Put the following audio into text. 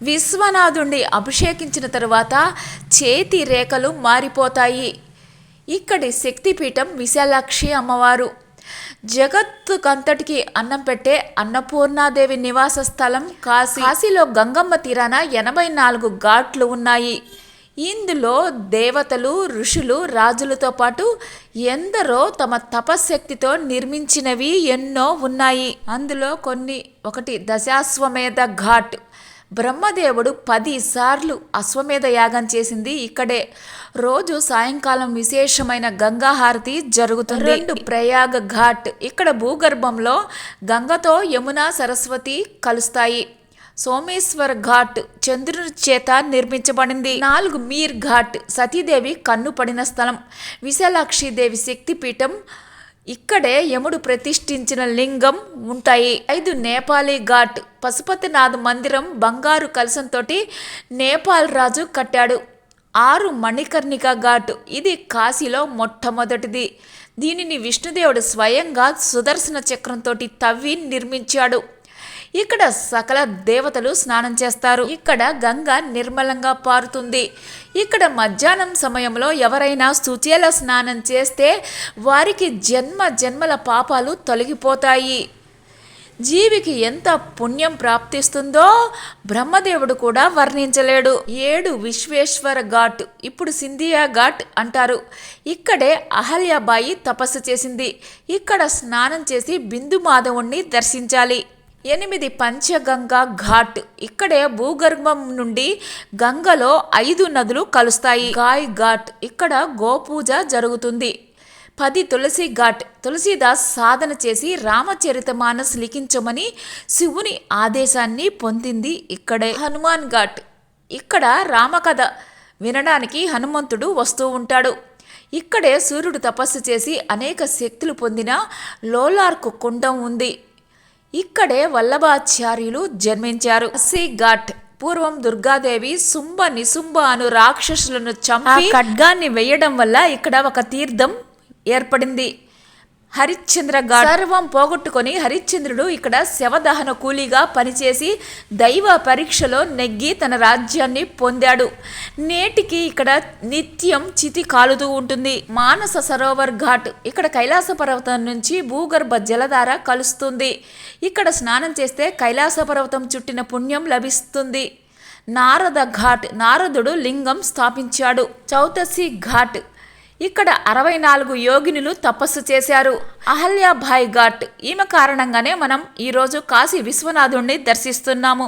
విశ్వనాథుణ్ణి అభిషేకించిన తరువాత చేతి రేఖలు మారిపోతాయి. ఇక్కడి శక్తిపీఠం విశాలాక్షి అమ్మవారు. జగత్తుకంతటికి అన్నం పెట్టే అన్నపూర్ణాదేవి నివాస స్థలం కాశీ. కాశీలో గంగమ్మ తీరాన 84 ఘాట్లు ఉన్నాయి. ఇందులో దేవతలు, ఋషులు, రాజులతో పాటు ఎందరో తమ తపశక్తితో నిర్మించినవి ఎన్నో ఉన్నాయి. అందులో కొన్ని. ఒకటి దశాశ్వమేధ ఘాట్. బ్రహ్మదేవుడు 10 సార్లు అశ్వమేధ యాగం చేసింది ఇక్కడే. రోజు సాయంకాలం విశేషమైన గంగాహారతి జరుగుతుంది. 2 ప్రయాగ ఘాట్. ఇక్కడ భూగర్భంలో గంగతో యమున, సరస్వతి కలుస్తాయి. సోమేశ్వర్ ఘాట్ చంద్రుని చేత నిర్మించబడింది. 4 మీర్ ఘాట్. సతీదేవి కన్ను పడిన స్థలం. విశాలాక్షిదేవి శక్తిపీఠం. ఇక్కడే యముడు ప్రతిష్ఠించిన లింగం ఉంటాయి. 5 నేపాలీ ఘాట్. పశుపతినాథ్ మందిరం బంగారు కలశంతో నేపాల్ రాజు కట్టాడు. 6 మణికర్ణిక ఘాట్. ఇది కాశీలో మొట్టమొదటిది. దీనిని విష్ణుదేవుడు స్వయంగా సుదర్శన చక్రంతో తవ్వి నిర్మించాడు. ఇక్కడ సకల దేవతలు స్నానం చేస్తారు. ఇక్కడ గంగ నిర్మలంగా పారుతుంది. ఇక్కడ మధ్యాహ్నం సమయంలో ఎవరైనా శుచేల స్నానం చేస్తే వారికి జన్మ జన్మల పాపాలు తొలగిపోతాయి. జీవికి ఎంత పుణ్యం ప్రాప్తిస్తుందో బ్రహ్మదేవుడు కూడా వర్ణించలేడు. 7 విశ్వేశ్వర ఘాట్. ఇప్పుడు సింధియా ఘాట్ అంటారు. ఇక్కడే అహల్యాబాయి తపస్సు చేసింది. ఇక్కడ స్నానం చేసి బిందు మాధవుణ్ణి దర్శించాలి. 8 పంచగంగా ఘాట్. ఇక్కడే భూగర్భం నుండి గంగలో 5 నదులు కలుస్తాయి. గాయ్ ఘాట్. ఇక్కడ గోపూజ జరుగుతుంది. 10 తులసి ఘాట్. తులసీదాస్ సాధన చేసి రామచరితమానస్ లిఖించమని శివుని ఆదేశాన్ని పొందింది ఇక్కడే. హనుమాన్ ఘాట్. ఇక్కడ రామకథ వినడానికి హనుమంతుడు వస్తూ ఉంటాడు. ఇక్కడే సూర్యుడు తపస్సు చేసి అనేక శక్తులు పొందిన లోలార్కు కుండం ఉంది. ఇక్కడే వల్లభాచార్యులు జన్మించారు. కాశీ ఘాట్. పూర్వం దుర్గాదేవి శుంభ నిశుంభ అను రాక్షసులను చంపి ఖడ్గాన్ని వేయడం వల్ల ఇక్కడ ఒక తీర్థం ఏర్పడింది. హరిశ్చంద్ర ఘాట్. సర్వం పోగొట్టుకొని హరిశ్చంద్రుడు ఇక్కడ శవదహన కూలీగా పనిచేసి దైవ పరీక్షలో నెగ్గి తన రాజ్యాన్ని పొందాడు. నేటికి ఇక్కడ నిత్యం చితి కాలుతూ ఉంటుంది. మానస సరోవర్ ఘాట్. ఇక్కడ కైలాస పర్వతం నుంచి భూగర్భ జలధార కలుస్తుంది. ఇక్కడ స్నానం చేస్తే కైలాస పర్వతం చుట్టిన పుణ్యం లభిస్తుంది. నారద ఘాట్. నారదుడు లింగం స్థాపించాడు. చౌతసి ఘాట్. ఇక్కడ 64 యోగినులు తపస్సు చేశారు. అహల్యాబాయి ఘాట్. ఈమె కారణంగానే మనం ఈరోజు కాశీ విశ్వనాథుణ్ణి దర్శిస్తున్నాము.